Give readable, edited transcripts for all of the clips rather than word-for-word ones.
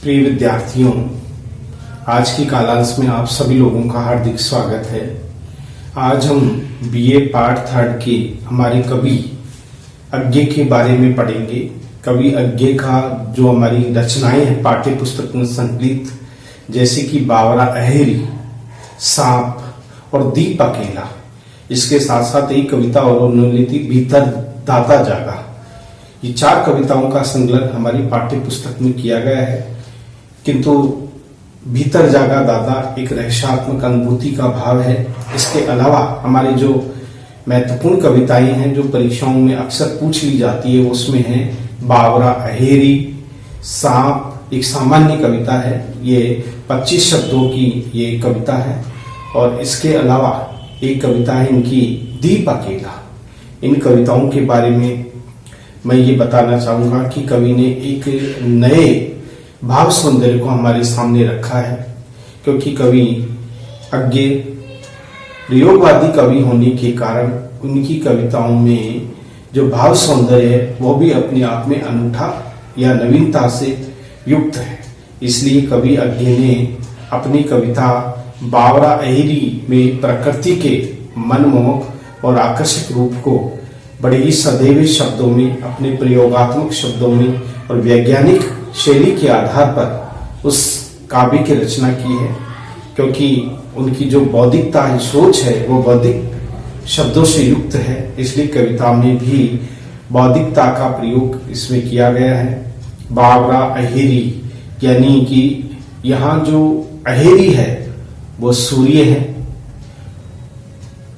प्रिय विद्यार्थियों, आज की कालांश में आप सभी लोगों का हार्दिक स्वागत है। आज हम बीए पार्ट थर्ड के हमारे कवि अज्ञे के बारे में पढ़ेंगे। कवि अज्ञे का जो हमारी रचनाएं हैं पाठ्य पुस्तक में संकलित, जैसे कि बावरा अहेरी, सांप और दीप अकेला। इसके साथ साथ एक कविता और उन्होंने थी भीतर दाता जागा। ये 4 कविताओं का संकलन हमारी पाठ्य पुस्तक में किया गया है। किंतु भीतर जागा दादा एक रहस्यात्मक अनुभूति का भाव है। इसके अलावा हमारी जो महत्वपूर्ण कविताएं हैं जो परीक्षाओं में अक्सर पूछ ली जाती है, उसमें है बावरा अहेरी, सांप एक सामान्य कविता है। ये 25 शब्दों की ये कविता है। और इसके अलावा एक कविता है इनकी दीप अकेला। इन कविताओं के बारे में मैं ये बताना चाहूंगा कि कवि ने एक नए भाव सौंदर्य को हमारे सामने रखा है, क्योंकि कवि अज्ञे प्रयोगवादी कवि होने के कारण उनकी कविताओं में जो भाव सौंदर्य है वो भी अपने आप में अनूठा या नवीनता से युक्त है। इसलिए कवि अज्ञे ने अपनी कविता बावरा अहेरी में प्रकृति के मनमोहक और आकर्षक रूप को बड़े ही सदैव शब्दों में, अपने प्रयोगात्मक शब्दों में और वैज्ञानिक शैली के आधार पर उस काव्य की रचना की है। क्योंकि उनकी जो बौद्धिकता है, सोच है, वो बौद्धिक शब्दों से युक्त है। इसलिए कविता में भी बौद्धिकता का प्रयोग इसमें किया गया है। बावरा अहेरी यानी कि यहाँ जो अहेरी है वो सूर्य है।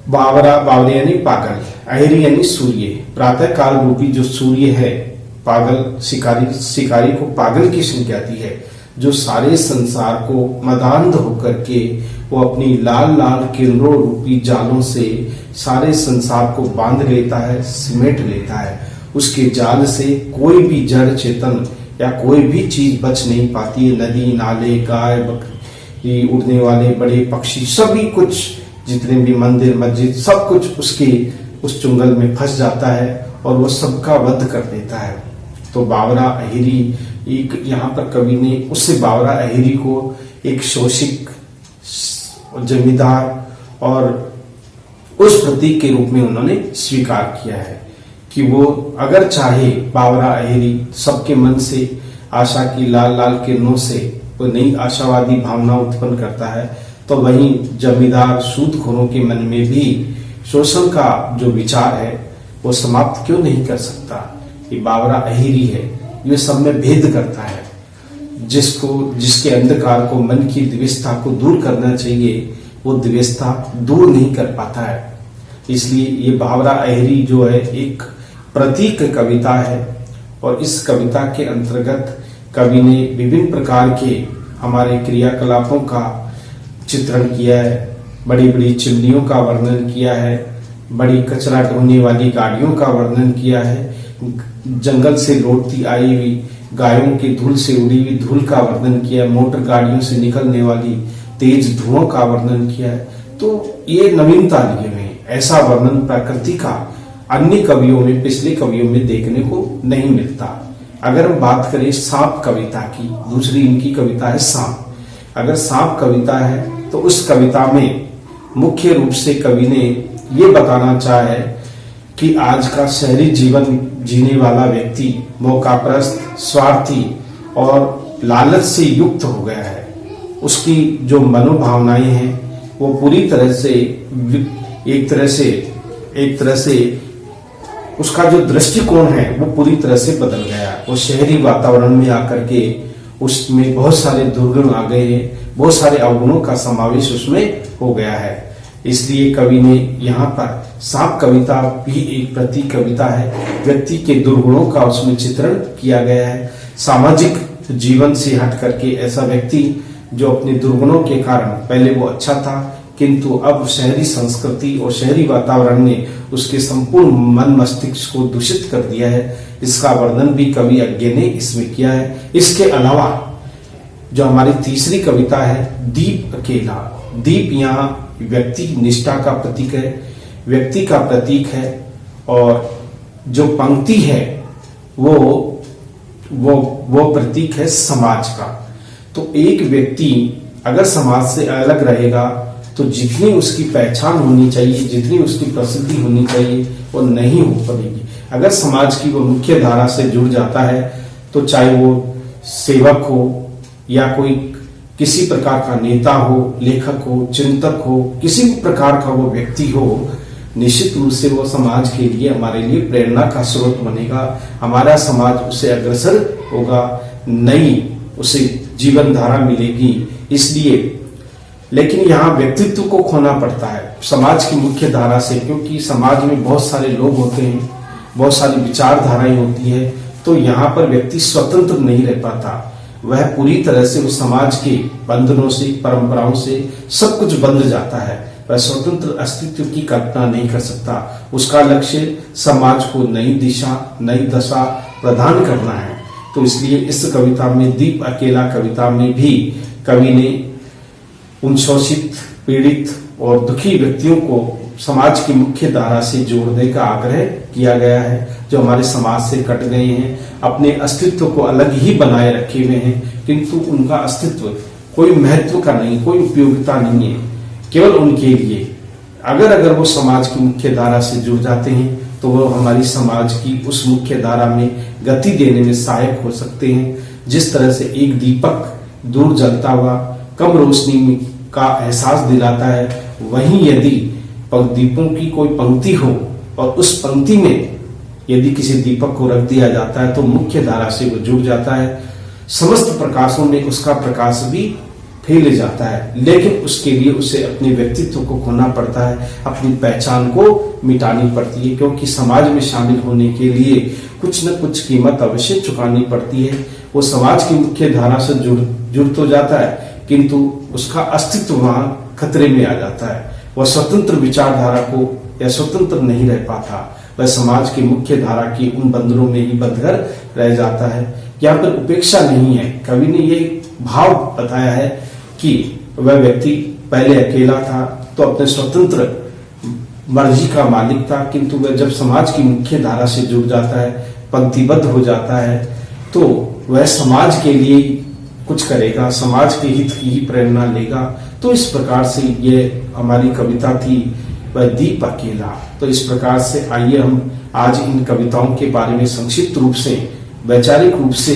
बावरे यानी पागल, अहेरी यानी सूर्य। प्रातः काल रूपी जो सूर्य है, पागल शिकारी को पागल की संज्ञा दी है, जो सारे संसार को मदांध होकर के वो अपनी लाल लाल किरणों रूपी जालों से सारे संसार को बांध लेता है, सिमेट लेता है। उसके जाल से कोई भी जड़ चेतन या कोई भी चीज बच नहीं पाती है। नदी नाले, गाय बकरी, उड़ने वाले बड़े पक्षी, सभी कुछ, जितने भी मंदिर मस्जिद, सब कुछ उसके उस चुंगल में फंस जाता है और वो सबका वध कर देता है। तो बावरा अहेरी एक यहाँ पर कवि ने उससे बावरा अहेरी को एक शोषित जमींदार और उस प्रतीक के रूप में उन्होंने स्वीकार किया है कि वो अगर चाहे बावरा अहेरी सबके मन से आशा की लाल लाल किरणों से वो नई आशावादी भावना उत्पन्न करता है, तो वहीं जमींदार सूदखोरों के मन में भी शोषण का जो विचार है वो समाप्त क्यों नहीं कर सकता। ये बावरा अहेरी है, ये सब में भेद करता है। जिसके अंधकार को, मन की द्वेषता को दूर करना चाहिए, वो द्वेषता दूर नहीं कर पाता है। इसलिए ये बावरा अहेरी जो है एक प्रतीक कविता है। और इस कविता के अंतर्गत कवि ने विभिन्न प्रकार के हमारे क्रियाकलापों का चित्रण किया है। बड़ी बड़ी चिमनियों का वर्णन किया है, बड़ी कचरा ढोने वाली गाड़ियों का वर्णन किया है, जंगल से लौटती आई हुई गायों की धूल से उड़ी हुई धूल का वर्णन किया है, मोटर गाड़ियों से निकलने वाली तेज धुओं का वर्णन किया है। तो ये नवीनता लिए हुए हैं। ऐसा वर्णन प्रकृति का अन्य कवियों में, पिछले कवियों में देखने को नहीं मिलता। अगर हम बात करें सांप कविता की, दूसरी इनकी कविता है सांप। अगर सांप कविता है तो उस कविता में मुख्य रूप से कवि ने ये बताना चाहा है कि आज का शहरी जीवन जीने वाला व्यक्ति मौकापरस्त, स्वार्थी और लालच से युक्त हो गया है। उसकी जो मनोभावनाएं हैं वो पूरी तरह से एक तरह से उसका जो दृष्टिकोण है वो पूरी तरह से बदल गया। वो शहरी वातावरण में आकर के उसमें बहुत सारे दुर्गुण आ गए हैं, बहुत सारे अवगुणों का समावेश उसमें हो गया है। इसलिए कवि ने यहाँ पर सांप कविता भी एक प्रतीक कविता है। व्यक्ति के दुर्गुणों का उसमें चित्रण किया गया है। सामाजिक जीवन से हट करके ऐसा व्यक्ति जो अपने दुर्गुणों के कारण पहले वो अच्छा था, किंतु अब शहरी संस्कृति और शहरी वातावरण ने उसके संपूर्ण मन मस्तिष्क को दूषित कर दिया है। इसका वर्णन भी कवि अज्ञे ने इसमें किया है। इसके अलावा जो हमारी तीसरी कविता है दीप अकेला। दीप यहाँ व्यक्ति निष्ठा का प्रतीक है, व्यक्ति का प्रतीक है। और जो पंक्ति है वो प्रतीक है समाज का। तो एक व्यक्ति अगर समाज से अलग रहेगा तो जितनी उसकी पहचान होनी चाहिए, जितनी उसकी प्रसिद्धि होनी चाहिए, वो नहीं हो पाएगी। अगर समाज की वो मुख्य धारा से जुड़ जाता है तो चाहे वो सेवक हो या कोई किसी प्रकार का नेता हो, लेखक हो, चिंतक हो, किसी भी प्रकार का वो व्यक्ति हो, निश्चित रूप से वो समाज के लिए, हमारे लिए प्रेरणा का स्रोत बनेगा। हमारा समाज उससे अग्रसर होगा, नई उसे जीवन धारा मिलेगी। इसलिए लेकिन यहाँ व्यक्तित्व को खोना पड़ता है समाज की मुख्य धारा से, क्योंकि समाज में बहुत सारे लोग होते हैं, बहुत सारी विचारधाराएं होती है, तो यहाँ पर व्यक्ति स्वतंत्र नहीं रह पाता। वह पूरी तरह से उस समाज के बंधनों से, परंपराओं से सब कुछ बंध जाता है। वह स्वतंत्र अस्तित्व की कल्पना नहीं कर सकता। उसका लक्ष्य समाज को नई दिशा, नई दशा प्रदान करना है। तो इसलिए इस कविता में, दीप अकेला कविता में भी कवि ने उन शोषित, पीड़ित और दुखी व्यक्तियों को समाज की मुख्य धारा से जोड़ने का आग्रह किया गया है, जो हमारे समाज से कट गए हैं, अपने अस्तित्व को अलग ही बनाए रखे हुए हैं, किंतु उनका अस्तित्व कोई महत्व का नहीं, कोई उपयोगिता नहीं है, केवल उनके लिए। अगर वो समाज की मुख्य धारा से जुड़ जाते हैं तो वो हमारी समाज की उस मुख्य धारा में गति देने में सहायक हो सकते हैं। जिस तरह से एक दीपक दूर जलता हुआ कम रोशनी का एहसास दिलाता है, वहीं यदि दीपों की कोई पंक्ति हो और उस पंक्ति में यदि किसी दीपक को रख दिया जाता है तो मुख्य धारा से वो जुड़ जाता है, समस्त प्रकाशों में उसका प्रकाश भी फैल जाता है। लेकिन उसके लिए उसे अपने व्यक्तित्व को खोना पड़ता है, अपनी पहचान को मिटानी पड़ती है, क्योंकि समाज में शामिल होने के लिए कुछ न कुछ कीमत अवश्य चुकानी पड़ती है। वो समाज की मुख्य धारा से जुड़ तो जाता है, किंतु उसका अस्तित्व वहां खतरे में आ जाता है। वह स्वतंत्र विचारधारा को या स्वतंत्र नहीं रह पाता, वह समाज की मुख्य धारा की उन बंधनों में ही बंधकर रह जाता है। यहाँ पर उपेक्षा नहीं है। कवि ने ये भाव बताया है कि वह व्यक्ति पहले अकेला था तो अपने स्वतंत्र मर्जी का मालिक था, किंतु वह जब समाज की मुख्य धारा से जुड़ जाता है, पंक्तिबद्ध हो जाता है, तो वह समाज के लिए कुछ करेगा, समाज के हित की ही प्रेरणा लेगा। तो इस प्रकार से ये हमारी कविता थी, वह दीप अकेला। तो इस प्रकार से आइए हम आज इन कविताओं के बारे में संक्षिप्त रूप से, वैचारिक रूप से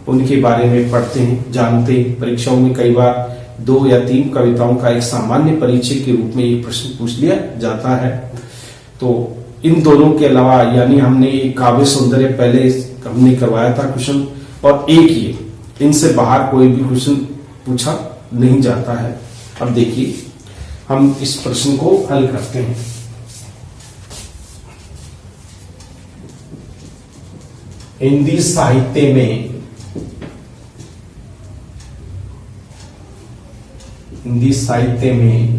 उनके बारे में पढ़ते हैं, जानते हैं। परीक्षाओं में कई बार 2 या 3 कविताओं का एक सामान्य परिचय के रूप में एक प्रश्न पूछ लिया जाता है। तो इन दोनों के अलावा, यानी हमने एक काव्य सौंदर्य पहले हमने करवाया था क्वेश्चन, और एक ये, इनसे बाहर कोई भी क्वेश्चन पूछा नहीं जाता है। अब देखिए हम इस प्रश्न को हल करते हैं। हिंदी साहित्य में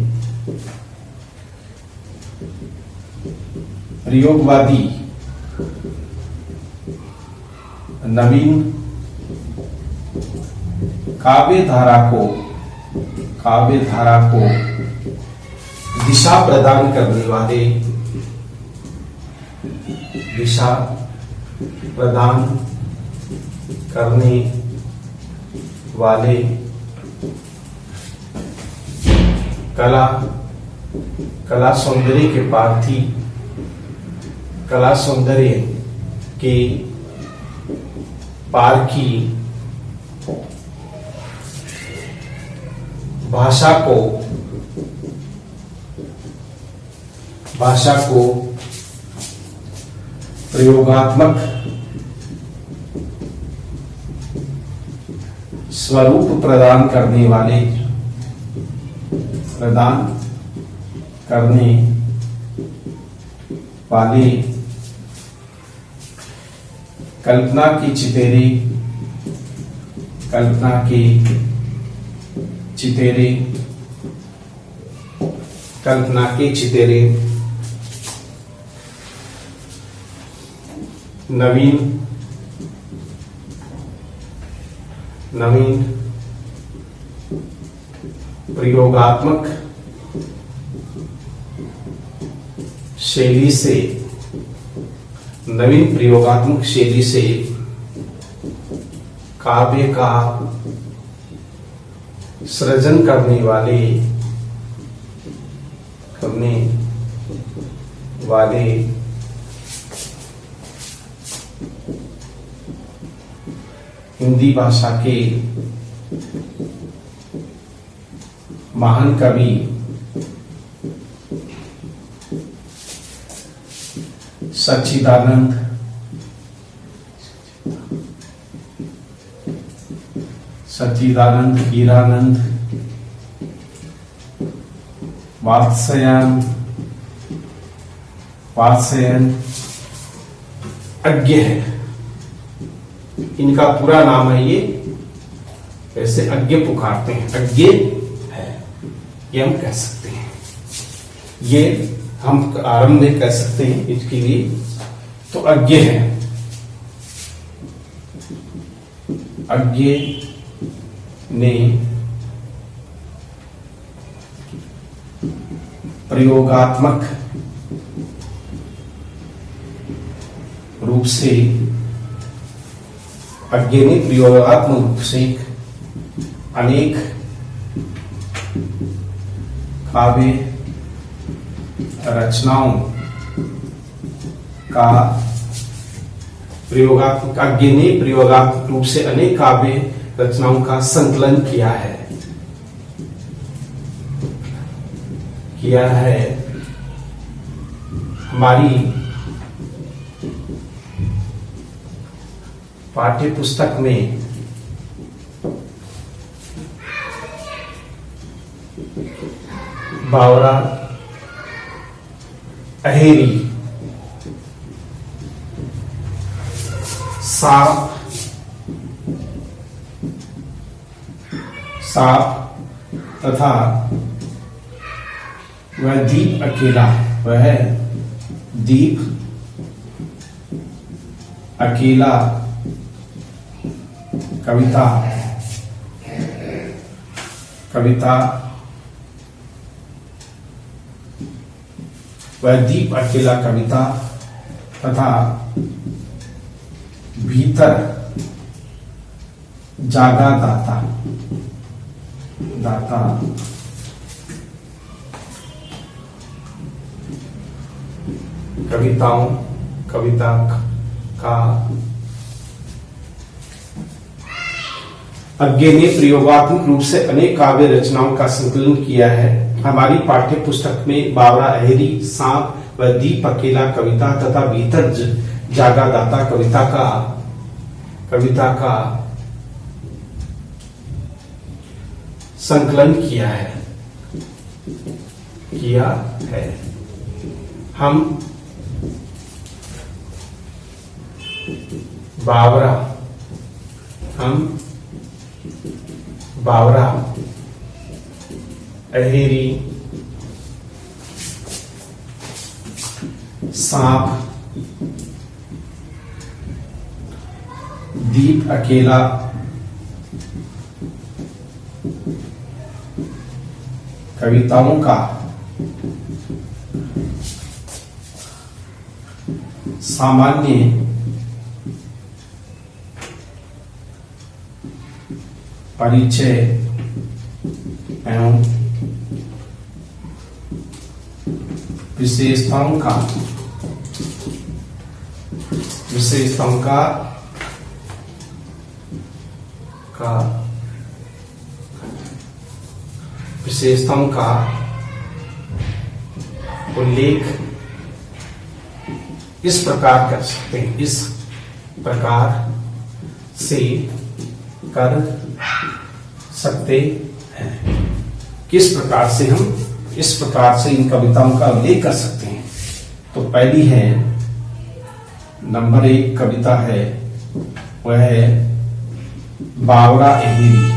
प्रयोगवादी नवीन काव्य धारा को दिशा प्रदान करने वाले कला सौंदर्य के पार्थी, कला सौंदर्य के पारखी, भाषा को प्रयोगात्मक स्वरूप प्रदान करने वाले कल्पना के चितेरे नवीन प्रयोगात्मक शैली काव्य का सृजन करने वाले हिंदी भाषा के महान कवि सच्चिदानंद हीरानंद वात्स्यायन अज्ञे है। इनका पूरा नाम है, ये ऐसे अज्ञे पुकारते हैं, अज्ञे है ये हम कह सकते हैं। ये हम आरंभ में कह सकते हैं इसके लिए, तो अज्ञे है। अज्ञे ने प्रयोगात्मक रूप से अनेक काव्य रचनाओं का प्रयोगात्मक रूप से अनेक काव्य रचनाओं का संकलन किया है। हमारी पाठ्य पुस्तक में बावरा अहेरी साप तथा वह दीप अकेला कविता वह दीप अकेला कविता तथा भीतर जागा दाता कविता का अज्ञे ने प्रयोगात्मक रूप से अनेक काव्य रचनाओं का संकलन किया है। हमारी पाठ्य पुस्तक में बावरा अहेरी, सांप व दीप अकेला कविता तथा भीतर जागा दाता कविता का संकलन किया है। हम बावरा अहेरी, सांप, दीप अकेला कविताओं का सामान्य परिचय एवं विशेषताओं का उल्लेख इस प्रकार कर सकते हैं, इस प्रकार से कर सकते हैं। किस प्रकार से हम इस प्रकार से इन कविताओं का उल्लेख कर सकते हैं? तो पहली है, नंबर 1 कविता है, वह है बावरा अहेरी।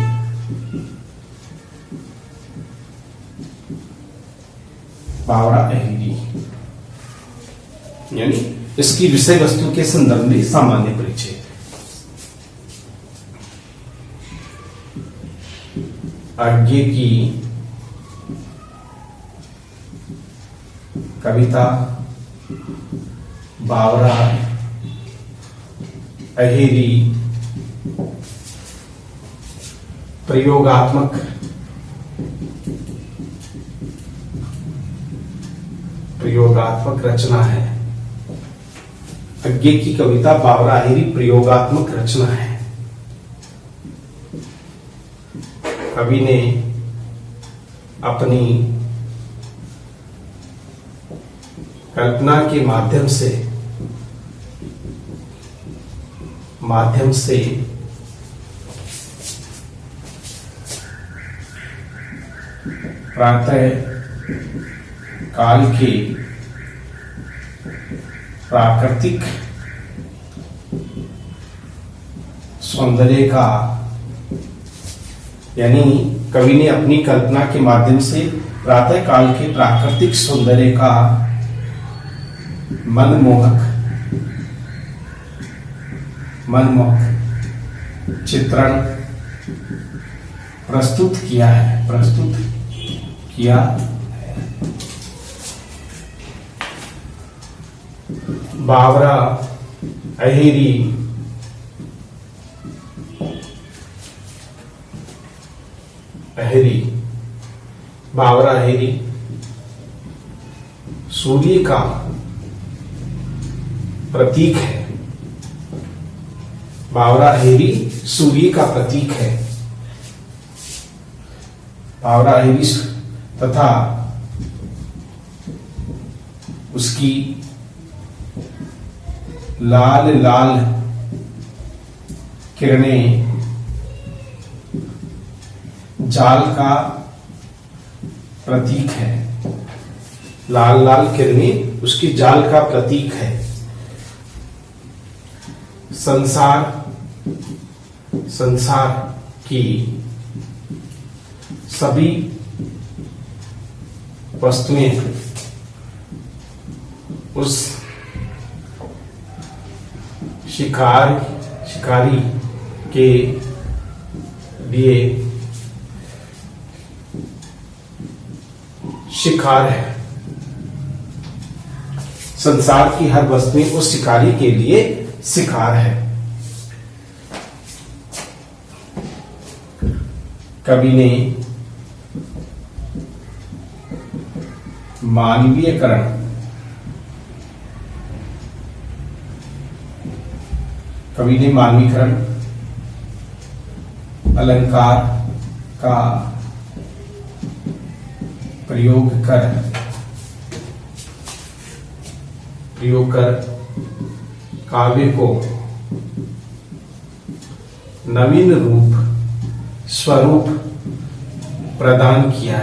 यानी इसकी विषय वस्तु के संदर्भ में सामान्य परिचय। आज्ञे की कविता बावरा अहेरी प्रयोगात्मक प्रयोगात्मक रचना है। अज्ञे की कविता बावरा अहेरी प्रयोगात्मक रचना है। कवि ने अपनी कल्पना के माध्यम से प्रातः काल के प्राकृतिक सौंदर्य का, यानी कवि ने अपनी कल्पना के माध्यम से प्रातः काल के प्राकृतिक सौंदर्य का मनमोहक चित्रण प्रस्तुत किया है। बावरा अहेरी सूर्य का प्रतीक है। बावरा अहेरी सूर्य का प्रतीक है। बावरा अहेरी तथा उसकी लाल लाल किरणें जाल का प्रतीक है। लाल लाल किरणें उसकी जाल का प्रतीक है। संसार की सभी वस्तुएं उस शिकारी के लिए शिकार है। संसार की हर वस्तुएं उस शिकारी के लिए शिकार है। कवि ने मानवीकरण अलंकार का प्रयोग कर काव्य को नवीन स्वरूप प्रदान किया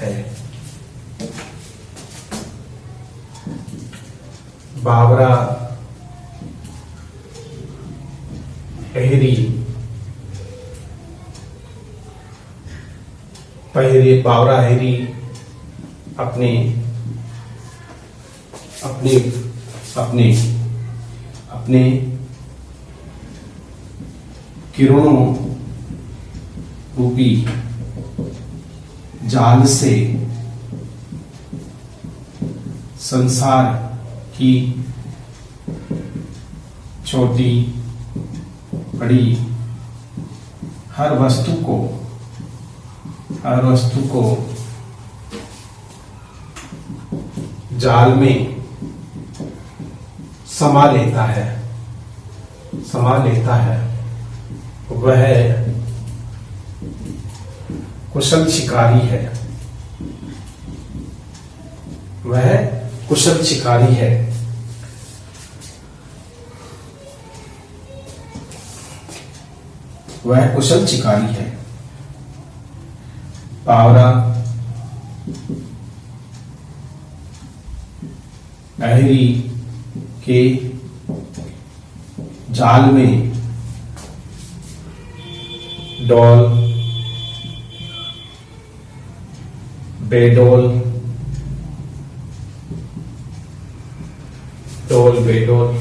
है। बावरा अहेरी अपने किरणों रूपी जाल से संसार की छोटी बड़ी हर वस्तु को जाल में समा लेता है। वह कुशल शिकारी है। वह कुशल शिकारी है। बावरा अहेरी के जाल में डोल बेडोल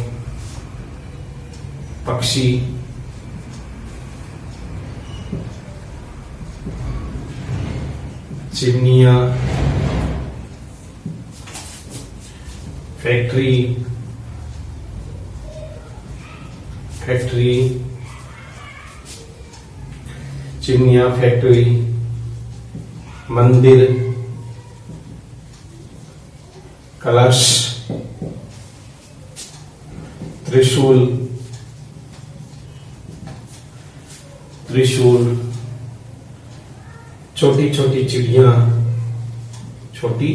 पक्षी चिमनियां फैक्ट्री चिमनियां फैक्ट्री मंदिर कलश, त्रिशूल, त्रिशूल, छोटी छोटी चिड़िया, छोटी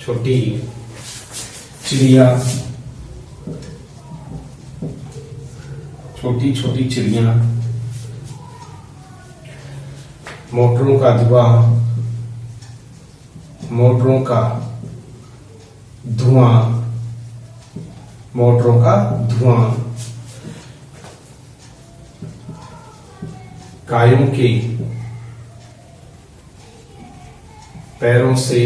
छोटी चिड़िया, छोटी छोटी चिड़िया, मोटरों का धुआं, मोटरों का धुआं, मोटरों का धुआं, गायों के पैरों से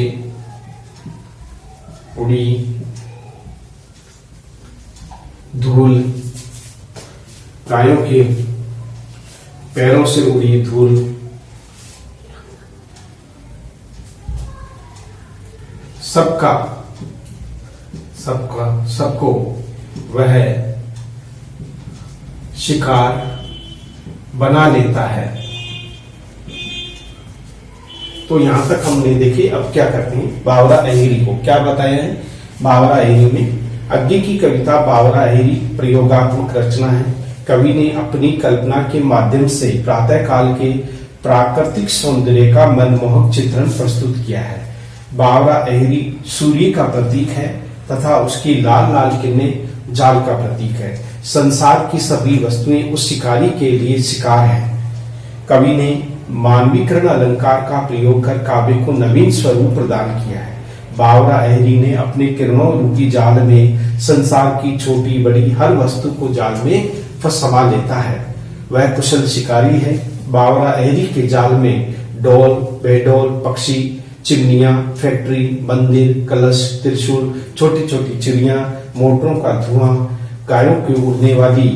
उड़ी धूल, गायों के पैरों से उड़ी धूल, सबका सबका सबको वह शिकार बना लेता है। तो यहां तक हमने देखे। अब क्या करते हैं, बावरा अहेरी को क्या बताया है। बावरा अहेरी में आगे की कविता बावरा अहेरी प्रयोगात्मक रचना है। कवि ने अपनी कल्पना के माध्यम से प्रातः काल के प्राकृतिक सौंदर्य का मनमोहक चित्रण प्रस्तुत किया है। बावरा अहेरी सूर्य का प्रतीक है तथा उसकी लाल लाल किरणें जाल का प्रतीक है। संसार की सभी वस्तुएं उस शिकारी के लिए शिकार है। कवि ने मानवीकरण अलंकार का प्रयोग कर काव्य को नवीन स्वरूप प्रदान किया है। बावरा अहेरी ने अपने किरणों रूपी जाल में संसार की छोटी बड़ी हर वस्तु को जाल में फंसा लेता है। वह कुशल शिकारी है। बावरा अहेरी के जाल में डोल, बेडोल, पक्षी, चिमनियां, फैक्ट्री, मंदिर, कलश, त्रिशूल, छोटी छोटी चिड़िया, मोटरों का धुआं, गायों की उड़ने वाली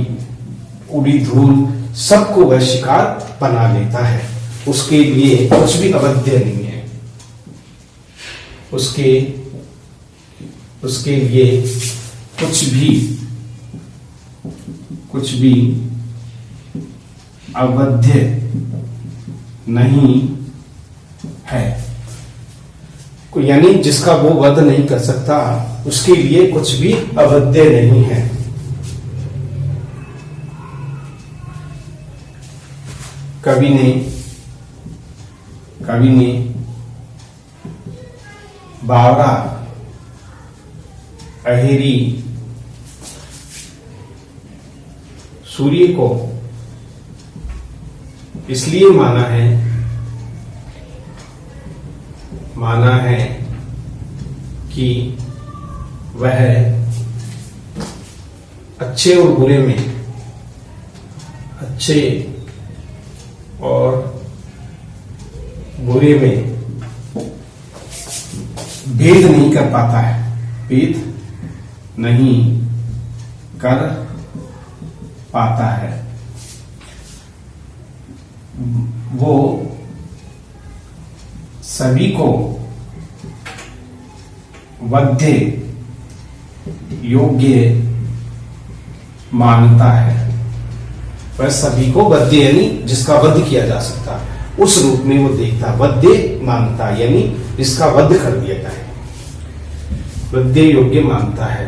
उड़ी धूल, सबको वह शिकार बना लेता है। उसके लिए कुछ भी अवध्य नहीं है। उसके लिए कुछ भी अवध्य नहीं है। यानी जिसका वो वध नहीं कर सकता, उसके लिए कुछ भी अवध्य नहीं है। कवि ने बावरा अहेरी सूर्य को इसलिए माना है कि वह अच्छे और बुरे में, अच्छे और बुरे में भेद नहीं कर पाता है, भेद नहीं कर पाता है। वो सभी को वध्य योग्य मानता है। वह सभी को वध्य यानी जिसका वध किया जा सकता, उस रूप में वो देखता। वध्य मानता यानी जिसका वध कर दिया जाए, वध्य योग्य मानता है।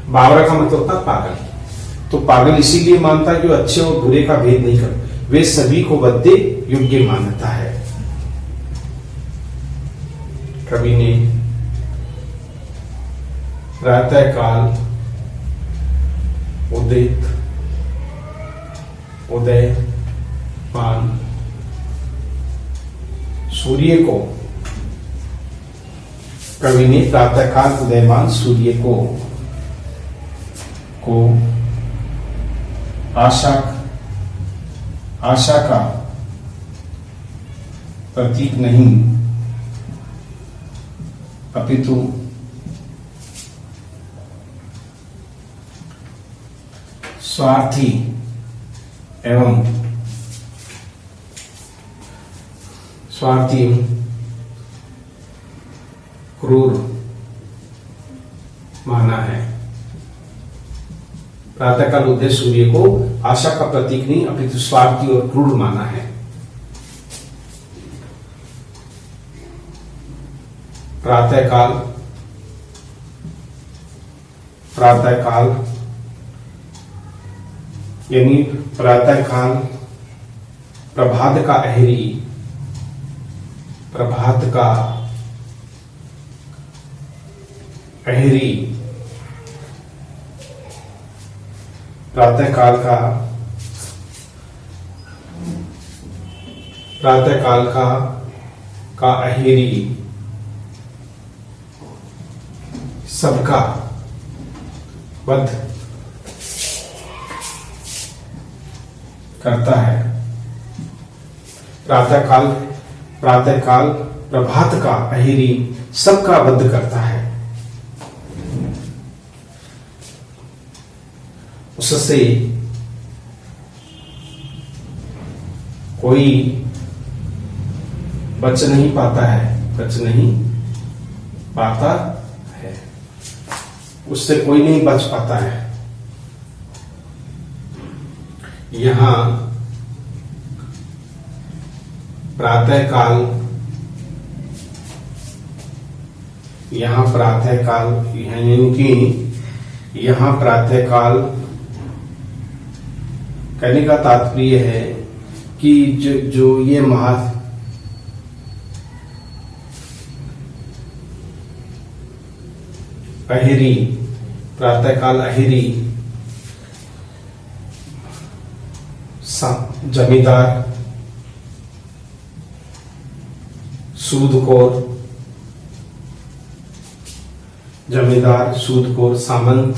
बावरा का मतलब होता पागल। तो पागल इसीलिए मानता है जो अच्छे और बुरे का भेद नहीं कर, वे सभी को वध्य योग्य मानता है। कवि ने प्रातः काल उदयमान सूर्य को, कवि ने प्रातःकाल उदयमान सूर्य को आशा का प्रतीक नहीं अपितु स्वार्थी एवं क्रूर माना है। प्रातःकाल उदय सूर्य को आशा का प्रतीक नहीं अपितु स्वार्थी और क्रूर माना है। प्रातःकाल प्रातःकाल यानी प्रातःकाल प्रभात का अहेरी, प्रभात का अहेरी, प्रातःकाल का अहेरी सबका वध करता है। प्रातःकाल प्रभात का अहेरी सबका वध करता है। उससे कोई बच नहीं पाता है, उससे कोई नहीं बच पाता है। यहां प्रातःकाल यानी कि यहां प्रातःकाल कहने का तात्पर्य है कि जो ये अहेरी, प्रातःकाल अहेरी जमींदार, सूदखोर, सामंत,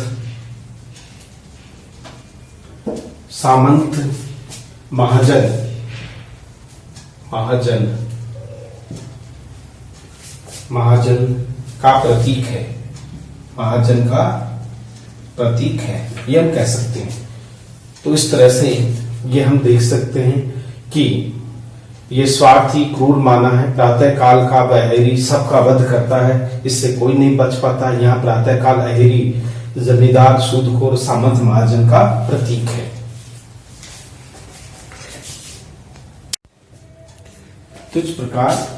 महाजन का प्रतीक है, ये हम कह सकते हैं। तो इस तरह से ये हम देख सकते हैं कि ये स्वार्थी क्रूर माना है। प्रातःकाल का अहेरी सबका वध करता है, इससे कोई नहीं बच पाता। यहाँ प्रातःकाल अहेरी जमींदार, सूदखोर, सामंत, महाजन का प्रतीक है। तो इस प्रकार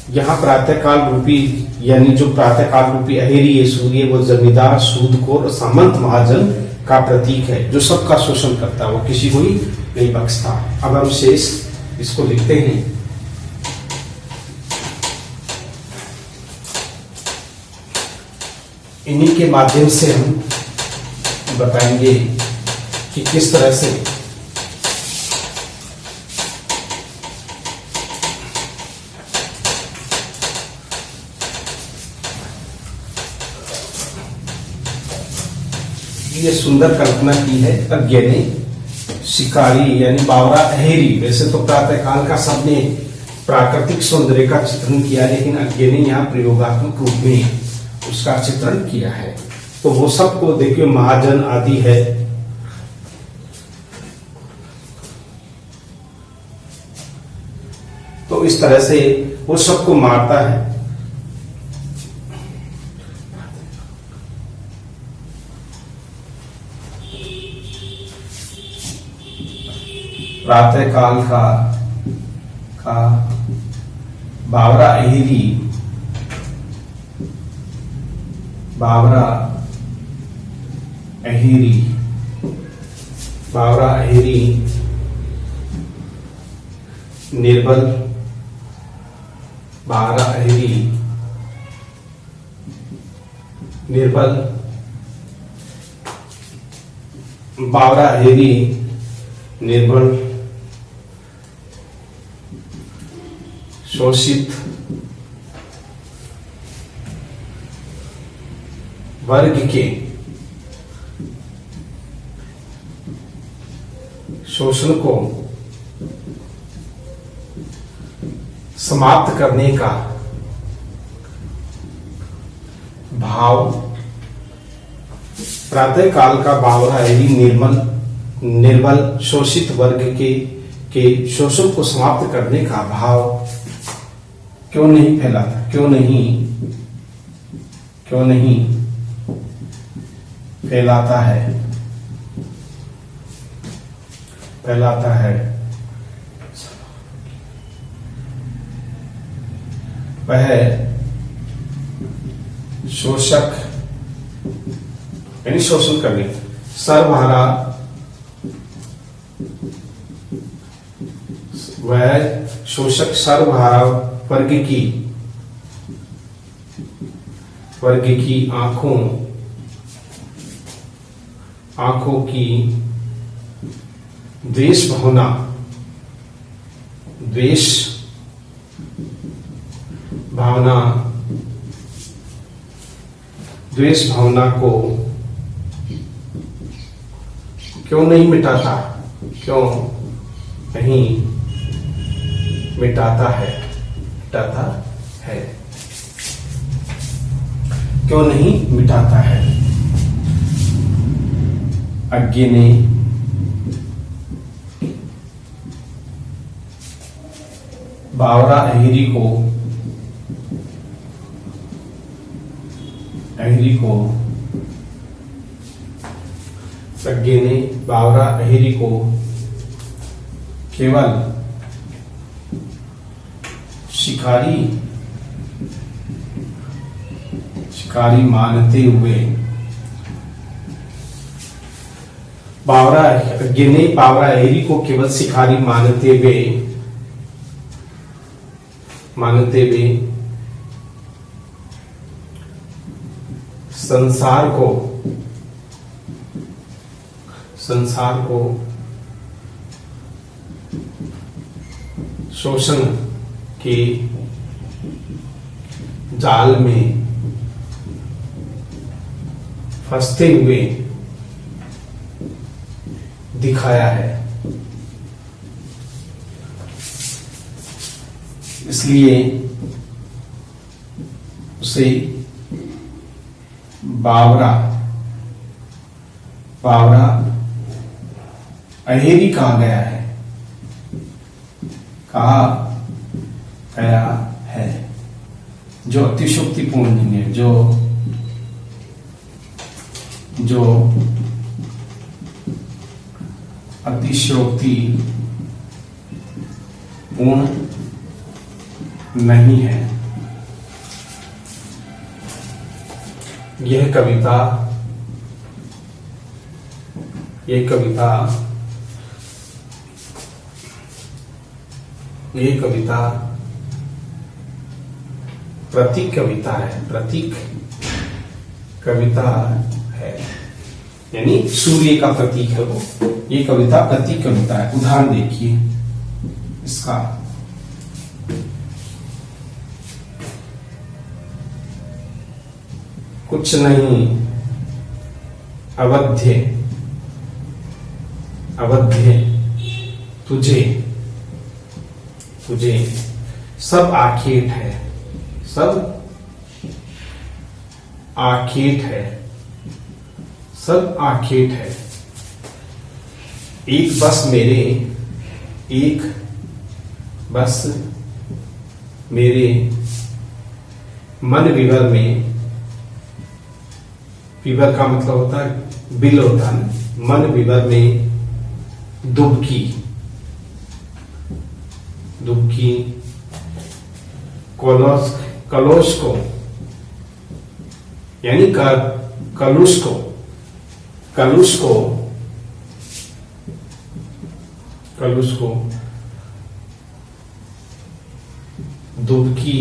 यहाँ प्रातःकाल रूपी यानी जो प्रातःकाल रूपी अहेरी ये सूर्य, वो जमींदार, सूदखोर और सामंत, महाजन का प्रतीक है, जो सबका शोषण करता है, वो किसी को ही नहीं बख्शता। अब हम शेष इसको लिखते हैं। इन्हीं के माध्यम से हम बताएंगे कि किस तरह से ये सुंदर कल्पना की है अज्ञे ने। शिकारी यानी बावरा अहेरी, वैसे तो प्रातःकाल का सबने प्राकृतिक सौंदर्य का चित्रण किया, लेकिन अज्ञे ने यहाँ प्रयोगात्मक रूप में उसका चित्रण किया है। तो वो सबको देखिए महाजन आदि है, तो इस तरह से वो सबको मारता है। प्रातःकाल का बावरा अहेरी निर्बल, बावरा अहेरी निर्बल, शोषित वर्ग के शोषण को समाप्त करने का भाव प्रातःकाल का बावरा अहेरी निर्बल शोषित वर्ग के शोषण को समाप्त करने का भाव क्यों नहीं फैलाता, क्यों नहीं फैलाता है। वह शोषक यानी शोषण करने। सर्वहारा वह शोषक सर्वहारा वर्ग की आंखों की द्वेष भावना को क्यों नहीं मिटाता क्यों नहीं मिटाता है। अज्ञे ने बावरा अहिरी को केवल शिकारी मानते हुए बावरा अहिरी को केवल शिकारी मानते हुए संसार को शोषण के जाल में फंसते हुए दिखाया है। इसलिए उसे बावरा अहेरी कहा गया है, जो अतिशोक्तिपूर्ण नहीं है, जो अतिशयोक्तिपूर्ण नहीं है। यह कविता प्रतीक कविता है, यानी सूर्य का प्रतीक है वो। ये कविता प्रतीक कविता है। उदाहरण देखिए इसका। कुछ नहीं अवध्य तुझे सब आखेट है। एक बस मेरे मन विवर का मतलब होता है बिल होता है। मन विवर में दुबकी कलुष को यानी कलुष को दुबकी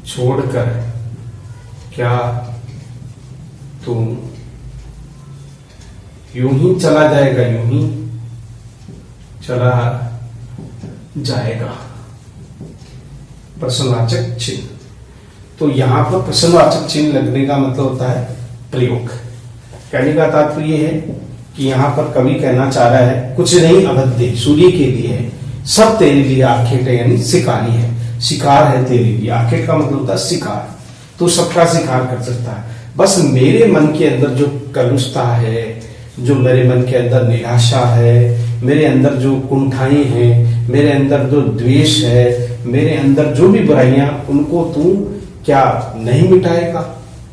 छोड़कर क्या तू यूं ही चला जाएगा। प्रश्नवाचक चिन्ह। तो यहां पर प्रश्नवाचक चिन्ह लगने का मतलब होता है प्रयोग। कहने का तात्पर्य है कि यहां पर कवि कहना चाह रहा है कुछ नहीं अवध्य सूर्य के लिए है, सब तेरे लिए आखेट है, यानी शिकारी है, शिकार है तेरे लिए। आखेट का मतलब होता है शिकार, तो सबका शिकार कर सकता है। बस मेरे मन के अंदर जो कलुषता है, जो मेरे मन के अंदर निराशा है, मेरे अंदर जो कुंठाएं हैं, मेरे अंदर जो द्वेष है, मेरे अंदर जो भी बुराइयां, उनको तू क्या नहीं मिटाएगा?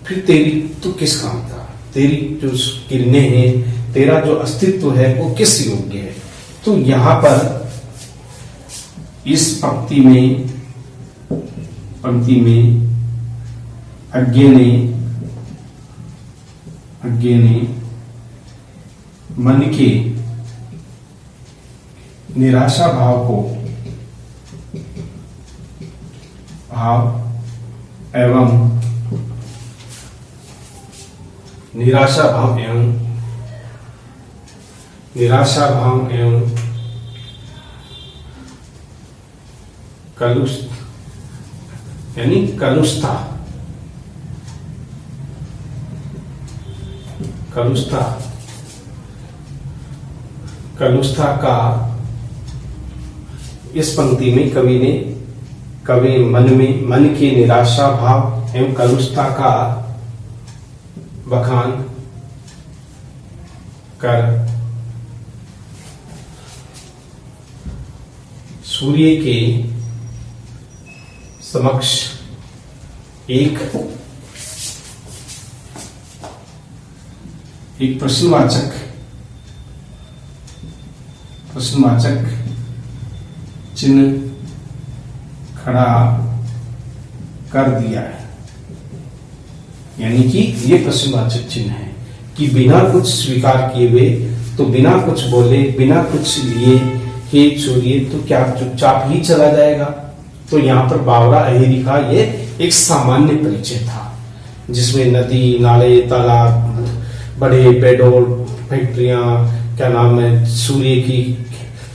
फिर तेरी तू किस काम का? तेरी जो किरणें हैं, तेरा जो अस्तित्व है वो किस योग्य है? तो यहां पर इस पंक्ति में अज्ञे ने अज्ञे ने मन के निराशा भाव को निराशा भाव एवं कलुष्था का इस पंक्ति में कवि मन के निराशा भाव एवं कलुष्था का बखान कर सूर्य के समक्ष एक प्रश्नवाचक चिन्ह खड़ा कर दिया है। यानी कि ये प्रश्नवाचक चिन्ह है कि बिना कुछ स्वीकार किए हुए, तो बिना कुछ बोले, बिना कुछ लिए, हे सूर्य तो क्या चुपचाप ही चला जाएगा। तो यहाँ पर बावरा अहेरी का ये एक सामान्य परिचय था, जिसमें नदी, नाले, तालाब, बड़े पेड़ों, फैक्ट्रियां, क्या नाम है, सूर्य की,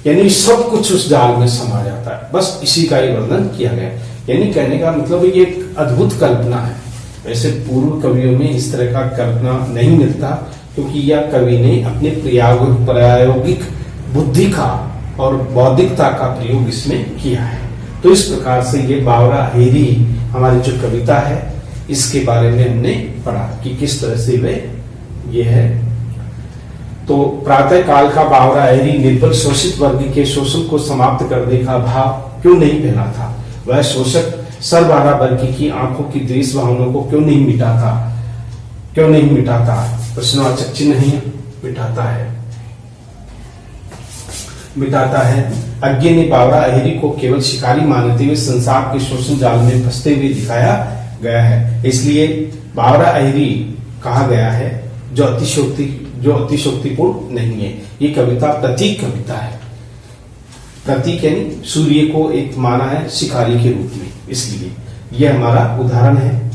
यानी सब कुछ उस जाल में समा जाता है। बस इसी का ही वर्णन किया गया। यानी कहने का मतलब ये एक अद्भुत कल्पना है। वैसे पूर्व कवियों में इस तरह का कल्पना नहीं मिलता, क्योंकि यह कवि ने अपने प्रायोगिक बुद्धि का और बौद्धिकता का प्रयोग इसमें किया है। तो इस प्रकार से ये बावरा अहेरी हमारी जो कविता है, इसके बारे में हमने पढ़ा कि किस तरह से वे ये है। तो प्रातः काल का बावरा अहेरी निर्बल शोषित वर्ग के शोषण को समाप्त करने का भाव क्यों नहीं फैला था? वह शोषक सर्वहारा वर्ग की आंखों की द्वेष भावनाओं को क्यों नहीं मिटाता? प्रश्नवाचक चिन्ह ही मिटाता है। अज्ञे ने बावरा अहेरी को केवल शिकारी मानते हुए संसार के शोषण जाल में फंसते हुए दिखाया गया है। इसलिए बावरा अहेरी कहा गया है, जो अतिशोक्तिपूर्ण नहीं है। ये कविता प्रतीक कविता है। प्रतीक यानी सूर्य को एक माना है शिकारी के रूप में, इसलिए यह हमारा उदाहरण है।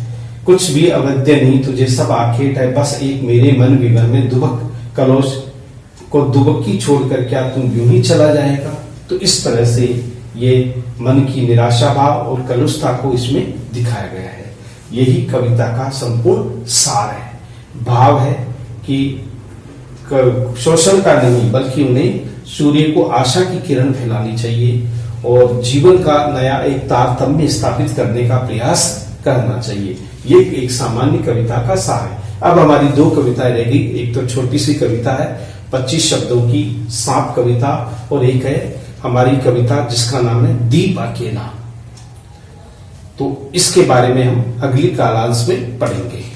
कुछ भी अवध्य नहीं तुझे सब आखेट है, बस एक मेरे मन विवर में दुबक कलोश को दुबकी छोड़कर क्या तुम यूं ही चला जाएगा? तो इस तरह से ये मन की निराशा भाव और कलुषता को इसमें दिखाया गया है। यही कविता का संपूर्ण सार है। भाव है कि शोषण का नहीं, बल्कि उन्हें सूर्य को आशा की किरण फैलानी चाहिए और जीवन का नया एक तारतम्य स्थापित करने का प्रयास करना चाहिए। ये एक सामान्य कविता का सार है। अब हमारी दो कविताएं रह गई। एक तो छोटी सी कविता है 25 शब्दों की सांप कविता, और एक है हमारी कविता जिसका नाम है दीप अकेला। तो इसके बारे में हम अगली कालांश में पढ़ेंगे।